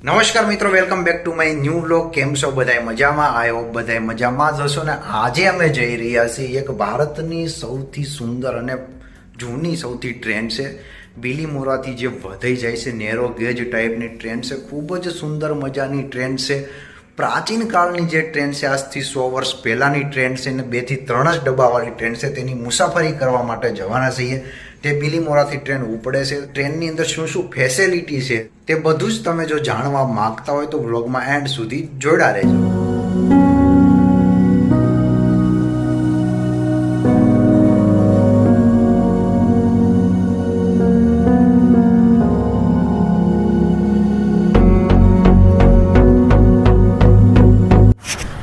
નમસ્કાર મિત્રો, welcome back to my new vlog. કેમ છો બધાય? મજામાં? આઈ હોપ બધાય મજામાં જ હશો ને. આજે અમે જઈ રહ્યા છીએ એક ભારતની સૌથી સુંદર અને જૂની સૌથી ટ્રેન છે. બિલીમોરાથી જે વધી જાય છે, નેરો ગેજ ટાઈપની ટ્રેન છે. ખૂબ જ સુંદર મજાની ટ્રેન છે. પ્રાચીન કાળની જે ટ્રેન છે, આજથી 100 વર્ષ પહેલાંની ટ્રેન છે ને 2 થી 3 જ ડબ્બાવાળી ટ્રેન છે. તેની મુસાફરી કરવા માટે જવાના છીએ. તે બિલીમોરાથી ટ્રેન ઉપડે છે. ટ્રેનની અંદર શું શું ફેસિલિટી છે તે બધું જ તમે જો જાણવા માંગતા હોય તો વ્લોગમાં એન્ડ સુધી જોડા રહેજો.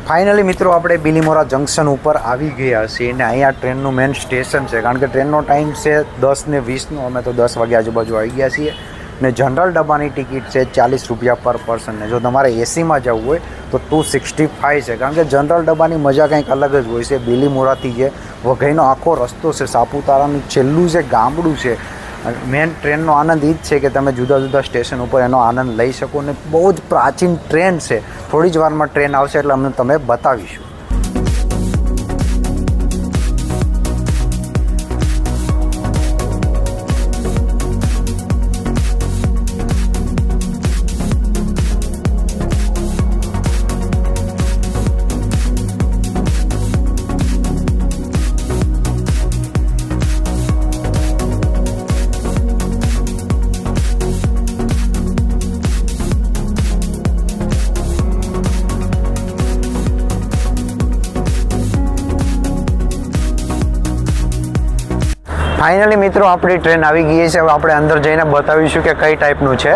ફાઇનલી મિત્રો, આપણે બિલીમોરા જંકશન ઉપર આવી ગયા છીએ અને અહીંયા ટ્રેનનું મેઇન સ્ટેશન છે. કારણ કે ટ્રેનનો ટાઈમ છે 10:20નો. અમે તો 10 વાગે આજુબાજુ આવી ગયા છીએ ને જનરલ ડબ્બાની ટિકિટ છે 40 રૂપિયા પર પર્સન. ને જો તમારે એસીમાં જવું હોય તો 265 છે. કારણ કે જનરલ ડબ્બાની મજા કંઈક અલગ જ હોય છે. બિલીમોરાથી જે વઘઈનો આખો રસ્તો છે, સાપુતારાનું છેલ્લું જે ગામડું છે, મેન ટ્રેનનો આનંદ એ જ છે કે તમે જુદા જુદા સ્ટેશન ઉપર એનો આનંદ લઈ શકો. ને બહુ જ પ્રાચીન ટ્રેન છે. થોડી જ વારમાં ટ્રેન આવશે એટલે અમે તમે બતાવીશું. ફાઇનલી મિત્રો, આપણી ટ્રેન આવી ગઈ છે. હવે આપણે અંદર જઈને બતાવીશું કે કઈ ટાઈપનું છે.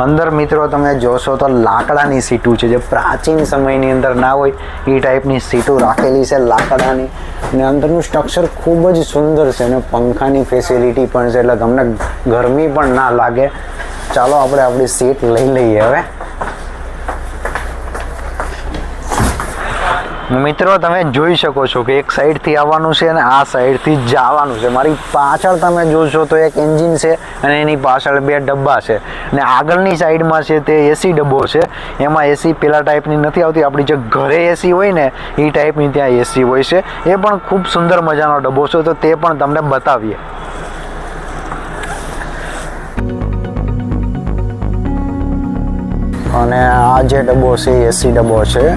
અંદર મિત્રો તમે જોશો તો લાકડાની સીટો છે. જે પ્રાચીન સમયની અંદર ના હોય એ ટાઈપની સીટો રાખેલી છે, લાકડાની. અને અંદરનું સ્ટ્રક્ચર ખૂબ જ સુંદર છે અને પંખાની ફેસિલિટી પણ છે, એટલે તમને ગરમી પણ ના લાગે. ચાલો આપણે આપણી સીટ લઈ લઈએ. હવે મિત્રો, તમે જોઈ શકો છો કે એક સાઈડથી આવવાનું છે અને આ સાઈડથી જવાનું છે. મારી પાછળ તમે જોશો તો એક એન્જિન છે અને એની પાછળ 2 ડબ્બા છે. અને આગળની સાઈડમાં છે તે એસી ડબ્બો છે. એમાં એસી પેલા ટાઈપની નથી આવતી. આપણી જે ઘરે એસી હોય ને એ ટાઈપની ત્યાં એસી હોય છે. એ પણ ખૂબ સુંદર મજાનો ડબ્બો છે, તો તે પણ તમને બતાવીએ. અને આ જે ડબ્બો છે એસી ડબ્બો છે.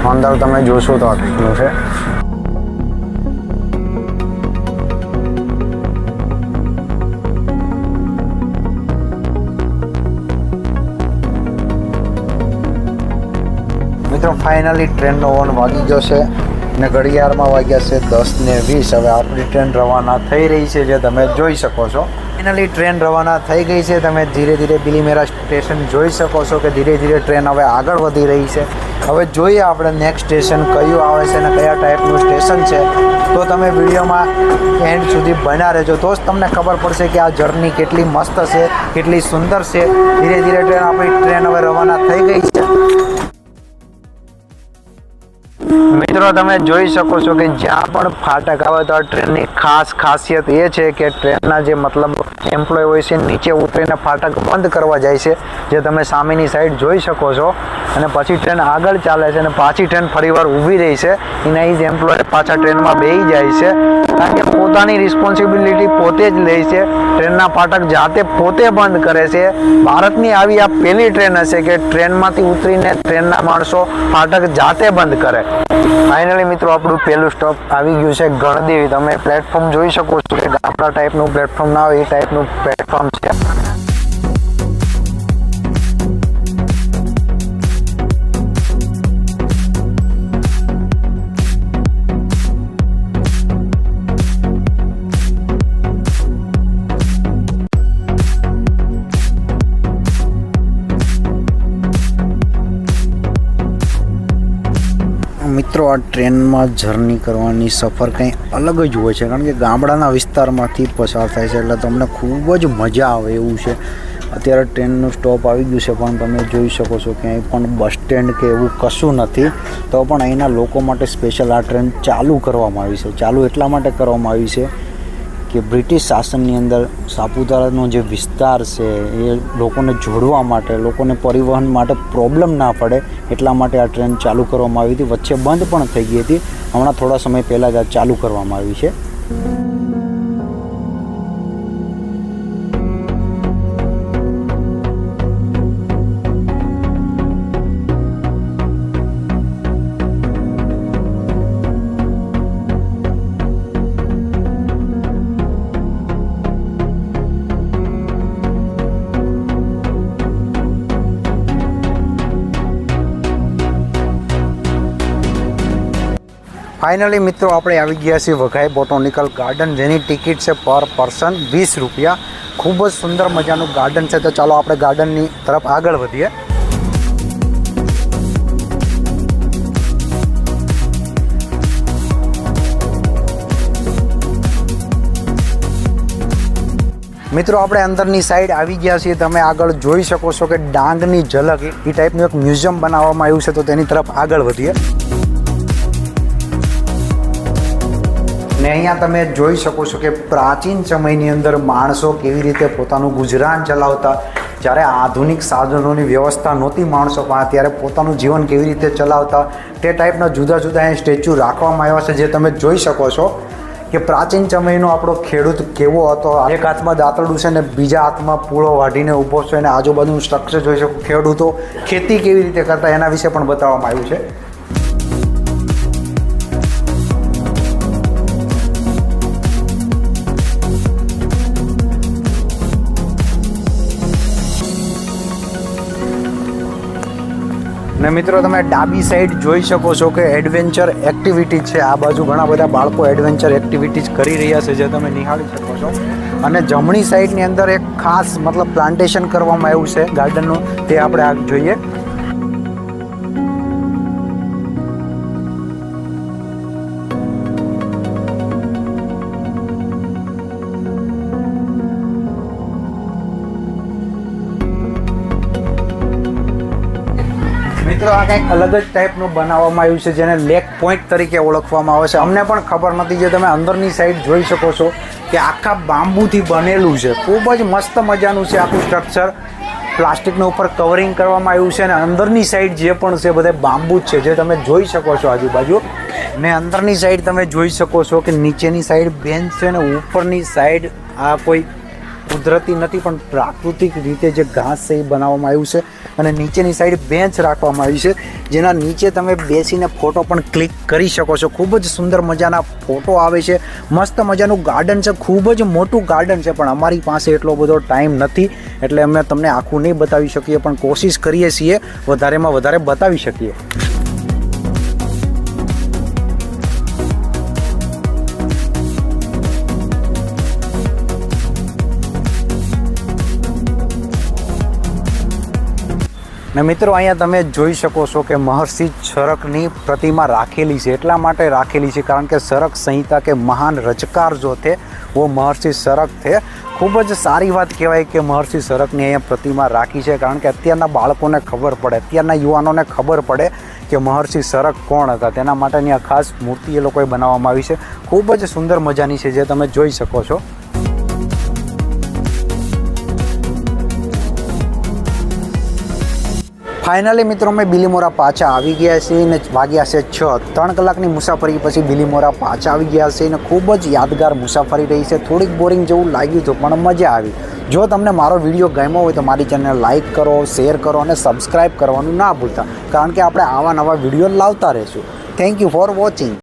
અંદર તમે જોશો તો આ કેટલું છે. મિત્રો, ફાઇનલી ટ્રેનનો હોર્ન વાગી ગયો છે ને ઘડિયાળમાં વાગ્યા છે 10:20. હવે આપણી ટ્રેન રવાના થઈ રહી છે, જે તમે જોઈ શકો છો. ફાઇનલી ટ્રેન રવાના થઈ ગઈ છે. તમે ધીરે ધીરે બિલીમોરા સ્ટેશન જોઈ શકો છો કે ધીરે ધીરે ટ્રેન હવે આગળ વધી રહી છે. હવે જોઈએ આપણે નેક્સ્ટ સ્ટેશન કયું આવે છે અને કયા ટાઈપનું સ્ટેશન છે. તો તમે વિડીયોમાં એન્ડ સુધી બન્યા રહેજો, તો જ તમને ખબર પડશે કે આ જર્ની કેટલી મસ્ત છે, કેટલી સુંદર છે. ધીરે ધીરે આપણી ટ્રેન હવે રવાના થઈ ગઈ છે. મિત્રો, તમે જોઈ શકો છો કે જ્યાં પણ ફાટક આવે તો આ ટ્રેનની ખાસ ખાસિયત એ છે કે ટ્રેનના જે એમ્પ્લોય હોય છે નીચે ઉતરીને ફાટક બંધ કરવા જાય છે, જે તમે સામેની સાઈડ જોઈ શકો છો. અને પછી ટ્રેન આગળ ચાલે છે અને પાછી ટ્રેન ફરીવાર ઊભી રહી છે. એના જ એમ્પ્લોય પાછા ટ્રેનમાં બેસી જાય છે. કારણ કે પોતાની રિસ્પોન્સિબિલિટી પોતે જ લે છે. ટ્રેનના ફાટક જાતે પોતે બંધ કરે છે. ભારતની આવી આ પહેલી ટ્રેન હશે કે ટ્રેનમાંથી ઉતરીને ટ્રેનના માણસો ફાટક જાતે બંધ કરે. ફાઇનલી મિત્રો, આપણું પહેલું સ્ટોપ આવી ગયું છે ગણદેવી. તમે પ્લેટફોર્મ જોઈ શકો છો કે ગામડા ટાઈપનું પ્લેટફોર્મ ના હોય એ ટાઈપનું પ્લેટફોર્મ છે. મિત્રો, આ ટ્રેનમાં જર્ની કરવાની સફર કંઈ અલગ જ હોય છે. કારણ કે ગામડાના વિસ્તારમાંથી પસાર થાય છે એટલે તમને ખૂબ જ મજા આવે એવું છે. અત્યારે ટ્રેનનું સ્ટોપ આવી ગયું છે, પણ તમે જોઈ શકો છો કે અહીં પણ બસ સ્ટેન્ડ કે એવું કશું નથી. તો પણ અહીંના લોકો માટે સ્પેશિયલ આ ટ્રેન ચાલુ કરવામાં આવી છે. ચાલુ એટલા માટે કરવામાં આવી છે કે બ્રિટિશ શાસનની અંદર સાપુતારાનો જે વિસ્તાર છે એ લોકોને જોડવા માટે, લોકોને પરિવહન માટે પ્રોબ્લેમ ના પડે એટલા માટે આ ટ્રેન ચાલુ કરવામાં આવી હતી. વચ્ચે બંધ પણ થઈ ગઈ હતી, હમણાં થોડા સમય પહેલાં જ આ ચાલુ કરવામાં આવી છે. ફાઇનલી મિત્રો આપણે આવી ગયા છીએ વઘાઈ બોટોનિકલ ગાર્ડન, જેની ટિકિટ છે પર પર્સન 20 રૂપિયા. ખૂબ જ સુંદર મજાનું ગાર્ડન છે. તો ચાલો આપણે ગાર્ડનની તરફ આગળ વધીએ. મિત્રો આપણે અંદરની સાઈડ આવી ગયા છીએ. તમે આગળ જોઈ શકો છો કે ડાંગની ઝલક એ ટાઈપનું એક મ્યુઝિયમ બનાવવામાં આવ્યું છે. તો તેની તરફ આગળ વધીએ. ને અહીંયા તમે જોઈ શકો છો કે પ્રાચીન સમયની અંદર માણસો કેવી રીતે પોતાનું ગુજરાન ચલાવતા. જ્યારે આધુનિક સાધનોની વ્યવસ્થા નહોતી માણસો પાસે, ત્યારે પોતાનું જીવન કેવી રીતે ચલાવતા તે ટાઈપના જુદા જુદા અહીં સ્ટેચ્યુ રાખવામાં આવ્યા છે. જે તમે જોઈ શકો છો કે પ્રાચીન સમયનો આપણો ખેડૂત કેવો હતો. એક હાથમાં દાંતરડું છે ને બીજા હાથમાં પૂળો વાઢીને ઊભો છે, અને આજુબાજુનું સ્ટ્રક્ચર જોઈ શકો. ખેડૂતો ખેતી કેવી રીતે કરતા એના વિશે પણ બતાવવામાં આવ્યું છે. ને મિત્રો તમે ડાબી સાઈડ જોઈ શકો છો કે એડવેન્ચર એક્ટિવિટી છે. આ બાજુ ઘણા બધા બાળકો એડવેન્ચર એક્ટિવિટીઝ કરી રહ્યા છે, જે તમે નિહાળી શકો છો. અને જમણી સાઈડની અંદર એક ખાસ પ્લાન્ટેશન કરવામાં આવ્યું છે ગાર્ડનનું, તે આપણે આ જોઈએ. મિત્રો આ કંઈક અલગ જ ટાઈપનું બનાવવામાં આવ્યું છે, જેને લેક પોઈન્ટ તરીકે ઓળખવામાં આવે છે. અમને પણ ખબર નથી. જે તમે અંદરની સાઈડ જોઈ શકો છો કે આખા બાંબુથી બનેલું છે. ખૂબ જ મસ્ત મજાનું છે આખું સ્ટ્રક્ચર. પ્લાસ્ટિકનું ઉપર કવરિંગ કરવામાં આવ્યું છે, અને અંદરની સાઈડ જે પણ છે બધે બાંબુ જ છે, જે તમે જોઈ શકો છો આજુબાજુ. ને અંદરની સાઈડ તમે જોઈ શકો છો કે નીચેની સાઈડ બેન્ચ છે, ને ઉપરની સાઈડ આ કોઈ કુદરતી નથી પણ પ્રાકૃતિક રીતે જે ઘાસ છે એ બનાવવામાં આવ્યું છે. અને નીચેની સાઈડ બેન્ચ રાખવામાં આવી છે, જેના નીચે તમે બેસીને ફોટો પણ ક્લિક કરી શકો છો. ખૂબ જ સુંદર મજાના ફોટો આવે છે. મસ્ત મજાનું ગાર્ડન છે, ખૂબ જ મોટું ગાર્ડન છે. પણ અમારી પાસે એટલો બધો ટાઈમ નથી, એટલે અમે તમને આખું નહીં બતાવી શકીએ, પણ કોશિશ કરીએ છીએ વધારેમાં વધારે બતાવી શકીએ. ને મિત્રો અહીંયા તમે જોઈ શકો છો કે મહર્ષિ ચરકની પ્રતિમા રાખેલી છે. એટલા માટે રાખેલી છે કારણ કે ચરક સંહિતા કે મહાન રચકાર જો થે वो महर्षि चरक थे. खूब ज सारी बात कहेवाय कि महर्षि चरकनी अहींया प्रतिमा राखी है, कारण कि अत्यारना बाळकोने खबर पड़े, अत्यारना युवानोने खबर पड़े कि महर्षि चरक कोण हता. तेना माटेनी आ खास मूर्ति ए लोकोए बनाववामां आवी छे. खूब ज सुंदर मजानी छे, जे तमे जोई शको छो. फाइनली मित्रों में बिलीमोरा पाछा आवी गया छे ने वाग्या छे 6. 3 कलाकनी मुसाफरी पछी बिलीमोरा पाछा आवी गया छे ने खूब ज यादगार मुसाफरी रही है. थोड़ीक बोरिंग जेवुं लाग्युं हतुं पण मजा आवी. जो तमने मारो विडियो गम्यो होय तो मारी चेनल लाइक करो, शेर करो और सब्सक्राइब करवानुं ना भूलता, कारण के आपणे आवा नवा विडियो लावता रहीशुं. Thank you for watching.